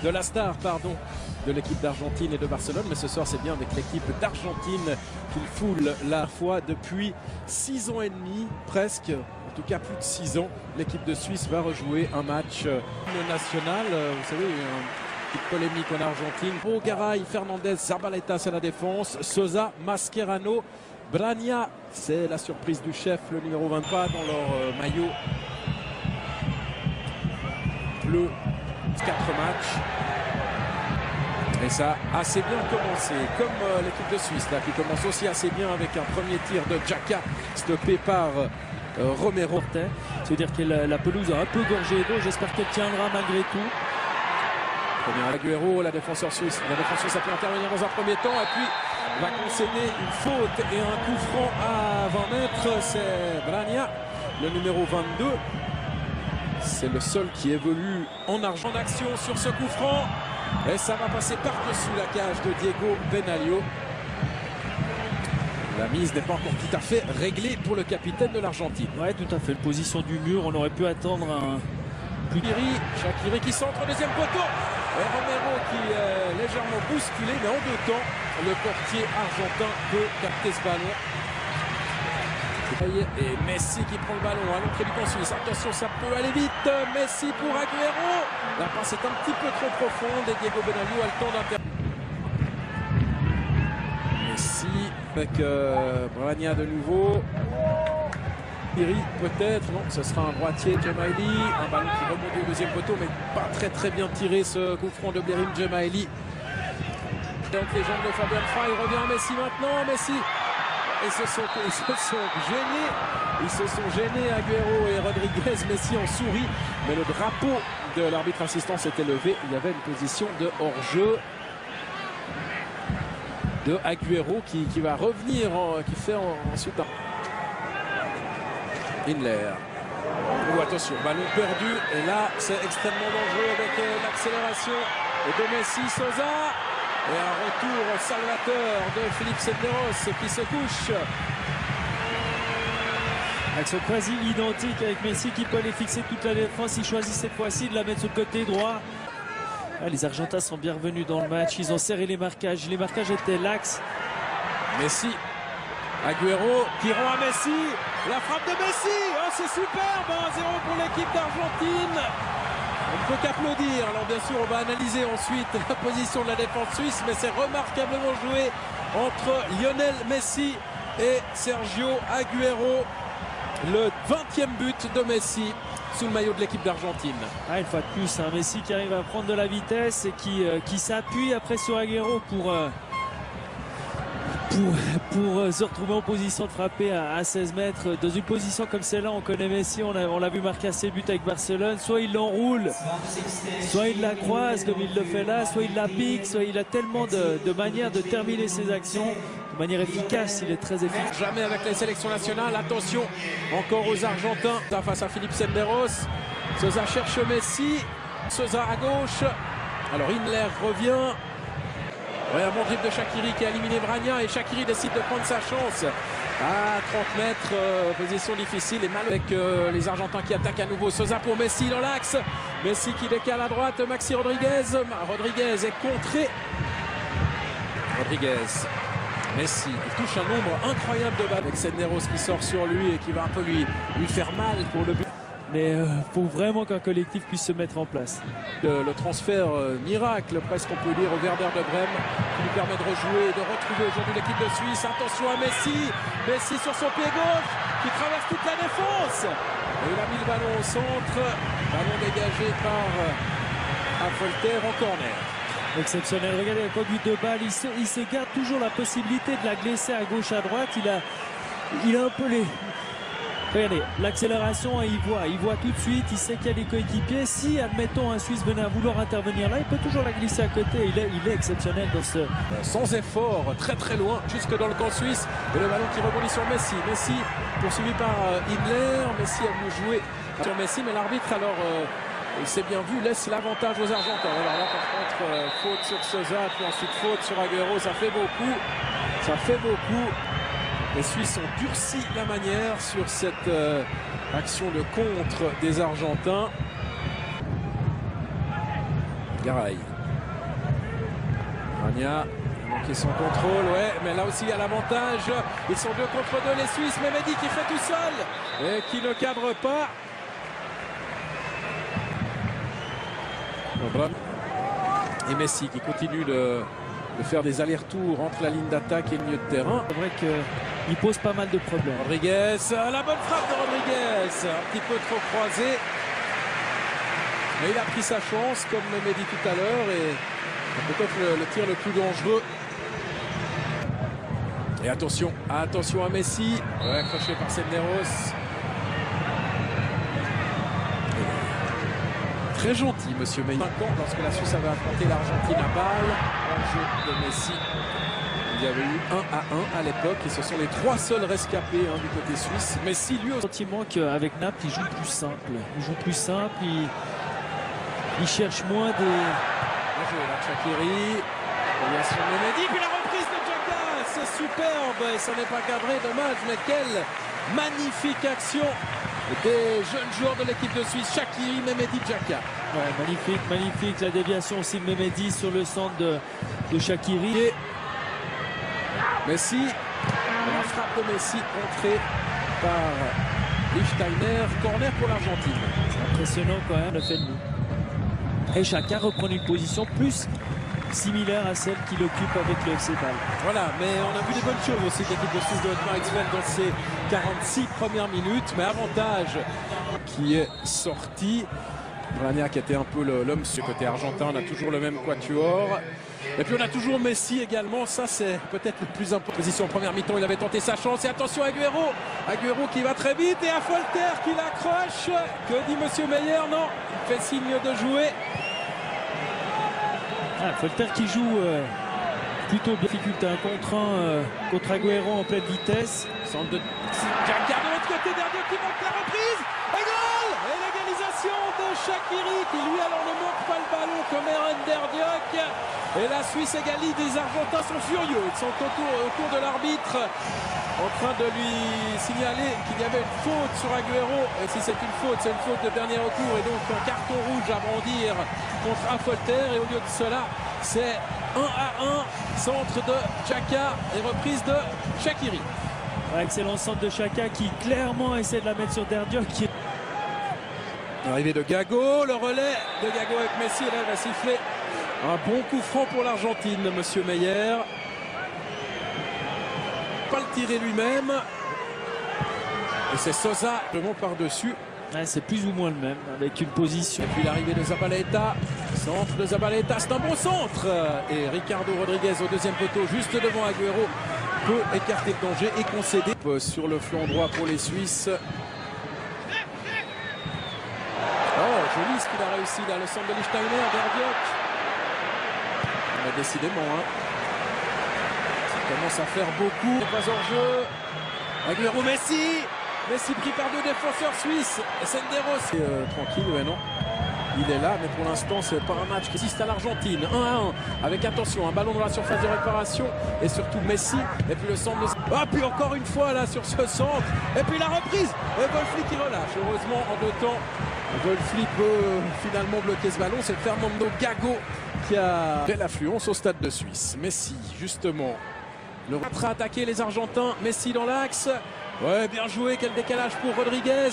de la star, pardon, de l'équipe d'Argentine et de Barcelone. Mais ce soir, c'est bien avec l'équipe d'Argentine qu'il foule la fois depuis 6 ans et demi, presque. En tout cas, plus de 6 ans. L'équipe de Suisse va rejouer un match national. Vous savez, une petite polémique en Argentine. Garay, Fernandez, Zabaleta, c'est la défense. Sosa, Mascherano, Brania, c'est la surprise du chef, le numéro 23 dans leur maillot bleu. 4 matchs. Et ça a assez bien commencé, comme l'équipe de Suisse là, qui commence aussi assez bien avec un premier tir de Xhaka stoppé par Romero. C'est-à-dire que la pelouse a un peu gorgé d'eau, j'espère qu'elle tiendra malgré tout. Premier Agüero, la défenseur suisse a pu intervenir dans un premier temps et puis va concéder une faute et un coup franc à 20 mètres. C'est Brania, le numéro 22. C'est le seul qui évolue en argent d'action sur ce coup franc. Et ça va passer par-dessus la cage de Diego Benaglio. La mise n'est pas encore tout à fait réglée pour le capitaine de l'Argentine. Ouais, tout à fait. Position du mur, on aurait pu attendre un... Shaqiri qui centre, deuxième poteau. Et Romero qui est légèrement bousculé, mais en 2 temps, le portier argentin peut capter ce ballon. Et Messi qui prend le ballon à l'entrée du camp suisse. Attention, ça peut aller vite. Messi pour Agüero. La passe est un petit peu trop profonde et Diego Benaglio a le temps d'intervenir. Messi avec Brania de nouveau. Thierry peut-être, non, ce sera un droitier, Djemaili. Un ballon qui remonte au deuxième poteau, mais pas très bien tiré ce coup franc de Blerim Djemaili. Donc les jambes de Fabian Fay, il revient Messi maintenant. Messi. Ils se sont gênés, Agüero et Rodriguez. Messi en sourit, mais le drapeau de l'arbitre assistant s'était levé. Il y avait une position de hors-jeu de Agüero qui va revenir, qui fait ensuite un... Inler. Oh, attention, ballon perdu. Et là, c'est extrêmement dangereux avec l'accélération de Messi, Sosa. Et un retour salvateur de Philippe Senderos qui se couche. Action quasi identique avec Messi qui peut aller fixer toute la défense. Il choisit cette fois-ci de la mettre sur le côté droit. Ah, les Argentins sont bien revenus dans le match. Ils ont serré les marquages. Les marquages étaient laxes. Messi. Agüero qui rend à Messi. La frappe de Messi. Oh, c'est superbe. 1-0 pour l'équipe d'Argentine. On ne peut qu'applaudir. Alors bien sûr, on va analyser ensuite la position de la défense suisse, mais c'est remarquablement joué entre Lionel Messi et Sergio Agüero. Le 20e but de Messi sous le maillot de l'équipe d'Argentine. Ah, une fois de plus, un Messi qui arrive à prendre de la vitesse et qui s'appuie après sur Agüero pour se retrouver en position de frapper à 16 mètres. Dans une position comme celle-là, on connaît Messi, on l'a vu marquer assez de buts avec Barcelone. Soit il l'enroule, soit il la croise comme il le fait là, soit il la pique, soit il a tellement de manières de terminer ses actions. De manière efficace, il est très efficace. Jamais avec les sélections nationales. Attention encore aux Argentins face à Philippe Senderos. Sosa cherche Messi. Sosa à gauche. Alors Inler revient. Ouais, un bon dribble de Shaqiri qui a éliminé Brania et Shaqiri décide de prendre sa chance à 30 mètres, position difficile et mal avec les Argentins qui attaquent à nouveau. Sosa pour Messi dans l'axe, Messi qui décale à droite, Maxi Rodriguez est contré. Messi il touche un nombre incroyable de balles avec Senderos qui sort sur lui et qui va un peu lui faire mal pour le but. Mais faut vraiment qu'un collectif puisse se mettre en place. Le transfert miracle, presque on peut dire, au Werder de Brême, qui lui permet de rejouer et de retrouver aujourd'hui l'équipe de Suisse. Attention à Messi. Messi sur son pied gauche, qui traverse toute la défense. Et il a mis le ballon au centre. Ballon dégagé par Affolter en corner. Exceptionnel. Regardez la conduite de balle. Il se garde toujours la possibilité de la glisser à gauche, à droite. Il a un peu les... Regardez, l'accélération, il voit tout de suite, il sait qu'il y a des coéquipiers. Si, admettons, un Suisse venait à vouloir intervenir là, il peut toujours la glisser à côté. Il est exceptionnel dans ce... Sans effort, très loin, jusque dans le camp suisse. Et le ballon qui rebondit sur Messi. Messi poursuivi par Inler. Messi a voulu jouer sur Messi, mais l'arbitre, alors, il s'est bien vu, laisse l'avantage aux Argentins. Alors là, par contre, faute sur Sosa, puis ensuite faute sur Agüero. Ça fait beaucoup. Les Suisses ont durci la manière sur cette action de contre des Argentins. Garay. Rania a manqué son contrôle, ouais, mais là aussi il y a l'avantage. Ils sont 2 contre 2 les Suisses. Mehmedi qui fait tout seul et qui ne cadre pas. Et Messi qui continue de faire des allers-retours entre la ligne d'attaque et le milieu de terrain. C'est vrai qu'il pose pas mal de problèmes. Rodriguez, la bonne frappe de Rodriguez, un petit peu trop croisé. Mais il a pris sa chance, comme Mehmedi tout à l'heure, et peut-être le tir le plus dangereux. Et attention à Messi, ouais, accroché par Senderos. Très gentil, monsieur Meyer. 5 ans, lorsque la Suisse avait affronté l'Argentine à Bâle, en jeu de Messi. Il y avait eu 1-1 à l'époque, et ce sont les 3 seuls rescapés du côté suisse. Messi, lui, Le sentiment qu'avec Naples, il joue plus simple. Il cherche moins des... Bien joué là, Shaqiri. Filiation de Mehmedi, puis la reprise de Xhaka. C'est superbe, et ça n'est pas cadré, dommage, mais quelle magnifique action des jeunes joueurs de l'équipe de Suisse. Shaqiri, Mehmedi, Xhaka. Ouais, magnifique. La déviation aussi de Mehmedi sur le centre de Shaqiri. Et Messi, la frappe de Messi contrée par Lichtsteiner. Corner pour l'Argentine. C'est impressionnant quand même le fait de nous. Et Xhaka reprend une position plus similaire à celle qu'il occupe avec le FC Bâle. Voilà, mais on a vu des bonnes choses aussi de l'équipe de Suisse de Otmar Hitzfeld dans ces 46 premières minutes. Mais avantage qui est sorti. Rania qui était un peu l'homme sur le côté argentin. On a toujours le même quatuor. Et puis on a toujours Messi également. Ça, c'est peut-être le plus important. Position en première mi-temps, il avait tenté sa chance. Et attention à Agüero. Agüero qui va très vite. Et à Folter qui l'accroche. Que dit monsieur Meyer? Non, il fait signe de jouer. Folter qui joue plutôt bien. Difficulté 1 contre 1 contre Agüero en pleine vitesse. Centre de Xhaka de l'autre côté, Derdiok qui manque la reprise. Et goal! Et l'égalisation de Shaqiri qui lui alors ne manque pas le ballon comme Eren Derdiok. Et la Suisse égalise. Les Argentins sont furieux. Ils sont autour de l'arbitre en train de lui signaler qu'il y avait une faute sur Agüero. Et si c'est une faute, c'est une faute de dernier recours. Et donc un carton rouge à brandir contre Folter. Et au lieu de cela, c'est 1-1. Centre de Xhaka et reprise de Shaqiri. Excellent centre de Xhaka qui clairement essaie de la mettre sur Derdiok. Arrivée de Gago, le relais de Gago avec Messi. Et là, il va siffler un bon coup franc pour l'Argentine, monsieur Meyer. Pas le tirer lui-même. Et c'est Sosa vraiment par-dessus. Ouais, c'est plus ou moins le même, avec une position. Et puis l'arrivée de Zabaleta. Centre de Zabaleta, c'est un bon centre. Et Ricardo Rodriguez au deuxième poteau, juste devant Agüero, peut écarter le danger et concéder sur le flanc droit pour les Suisses. Oh, joli ce qu'il a réussi là, le centre de Lichtsteiner, Derdiok. Mais décidément, ça commence à faire beaucoup. Pas hors jeu. Agüero, Messi. Messi pris par 2 défenseurs suisses. Et Senderos. Tranquille, ouais, non. Il est là, mais pour l'instant, c'est pas un match qui existe à l'Argentine. 1-1, avec attention, un ballon dans la surface de réparation. Et surtout Messi. Et puis le centre de... Ah, puis encore une fois, là, sur ce centre. Et puis la reprise. Et Wolfli qui relâche. Heureusement, en 2 temps, Wolfli peut finalement bloquer ce ballon. C'est Fernando Gago qui a fait l'affluence au stade de Suisse. Messi, justement, le à attaquer les Argentins. Messi dans l'axe. Ouais, bien joué. Quel décalage pour Rodriguez.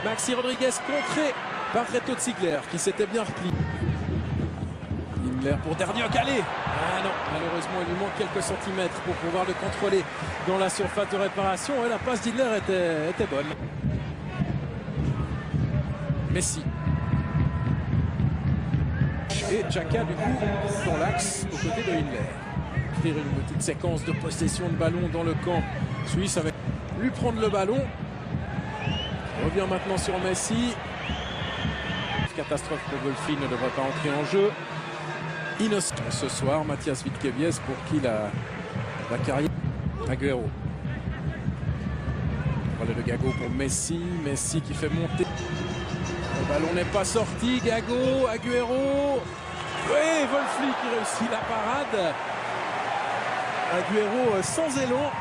Maxi Rodriguez contré par Reto Ziegler qui s'était bien replié. Himmler pour Derdiok. Allez. Ah non, malheureusement, il lui manque quelques centimètres pour pouvoir le contrôler dans la surface de réparation. Et la passe d'Himmler était bonne. Messi. Et Xhaka, du coup, dans l'axe, aux côtés de Himmler. Faire une petite séquence de possession de ballon dans le camp suisse avec lui prendre le ballon. Il revient maintenant sur Messi. Catastrophe de Wolfli ne devrait pas entrer en jeu. Innocent ce soir, Mathias Wittkevies pour qui la carrière. Agüero. Voilà le Gago pour Messi. Messi qui fait monter. Le ballon n'est pas sorti. Gago, Agüero. Oui, Wolfli qui réussit la parade. Agüero sans élan,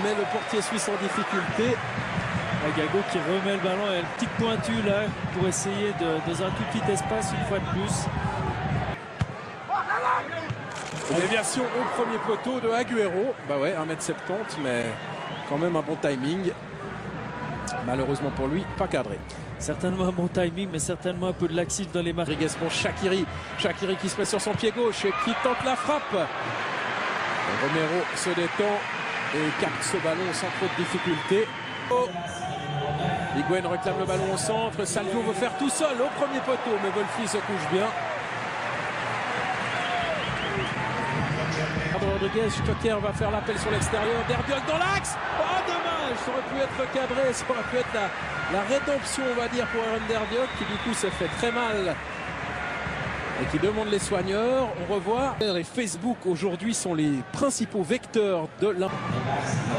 mais le portier suisse en difficulté. Gago qui remet le ballon et une petite pointue là pour essayer dans un tout petit espace une fois de plus. Déviation au premier poteau de Agüero. Bah ouais, 1m70, mais quand même un bon timing. Malheureusement pour lui, pas cadré. Certainement un bon timing, mais certainement un peu de laxisme dans les marques. Rodriguez pour Shaqiri. Shaqiri qui se met sur son pied gauche et qui tente la frappe. Romero se détend et capte ce ballon sans trop de difficulté. Oh. Higuaín réclame le ballon au centre. Salvio veut faire tout seul au premier poteau, mais Wolfi se couche bien. Rodriguez, Stocker va faire l'appel sur l'extérieur. Derbiol dans l'axe. Oh, dommage, ça aurait pu être cadré, ça aurait pu être la rédemption, on va dire, pour Aaron Derbiol, qui du coup se fait très mal et qui demande les soigneurs. On revoit. Et Facebook aujourd'hui sont les principaux vecteurs de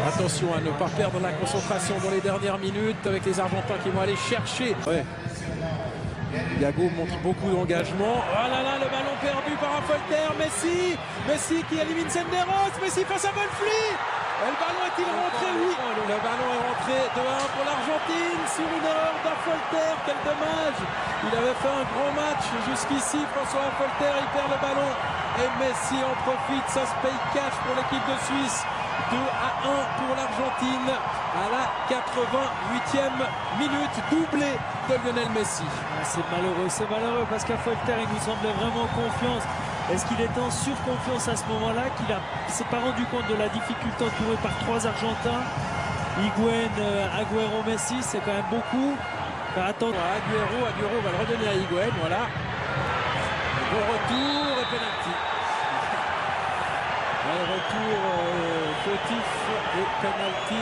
attention à ne pas perdre la concentration dans les dernières minutes avec les Argentins qui vont aller chercher. Ouais. Iago montre beaucoup d'engagement. Oh là là, le ballon perdu par Affolter. Messi qui élimine Senderos. Messi face à Wolfi. Le ballon est-il rentré? Oui. Le ballon est rentré 2-1 pour l'Argentine sur une erreur d'Affolter. Quel dommage. Il avait fait un grand match jusqu'ici. François Affolter, il perd le ballon. Et Messi en profite. Ça se paye cash pour l'équipe de Suisse. 2-1 pour l'Argentine à la 88e minute, doublé de Lionel Messi. C'est malheureux parce qu'Affolter, il nous semblait vraiment confiance. Est-ce qu'il était en surconfiance à ce moment-là, qu'il ne s'est pas rendu compte de la difficulté entourée par 3 Argentins? Higuaín, Agüero, Messi, c'est quand même beaucoup. Attendre. Agüero va le redonner à Higuaín, voilà. Bon retour et penalty. Retour fautif et penalty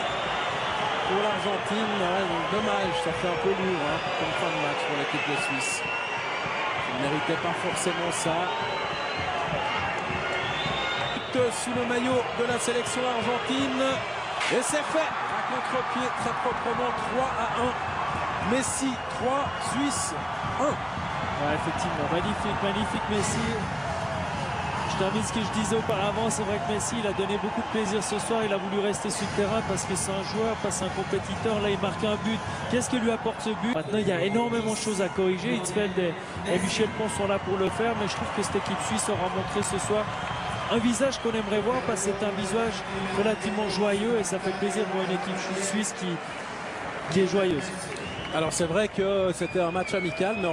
pour l'Argentine. Dommage, ça fait un peu lourd comme fin de match pour l'équipe de Suisse. Il ne méritait pas forcément ça. Sous le maillot de la sélection argentine. Et c'est fait à contre-pied très proprement. 3-1. Messi 3, Suisse 1. Ouais, effectivement, magnifique Messi. Je termine ce que je disais auparavant, c'est vrai que Messi il a donné beaucoup de plaisir ce soir, il a voulu rester sur le terrain parce que c'est un joueur, pas c'est un compétiteur, là il marque un but. Qu'est-ce que lui apporte ce but? Maintenant il y a énormément de choses à corriger, Hitzfeld et Michel Pons sont là pour le faire, mais je trouve que cette équipe suisse aura montré ce soir un visage qu'on aimerait voir parce que c'est un visage relativement joyeux et ça fait plaisir pour une équipe suisse qui est joyeuse. Alors c'est vrai que c'était un match amical, mais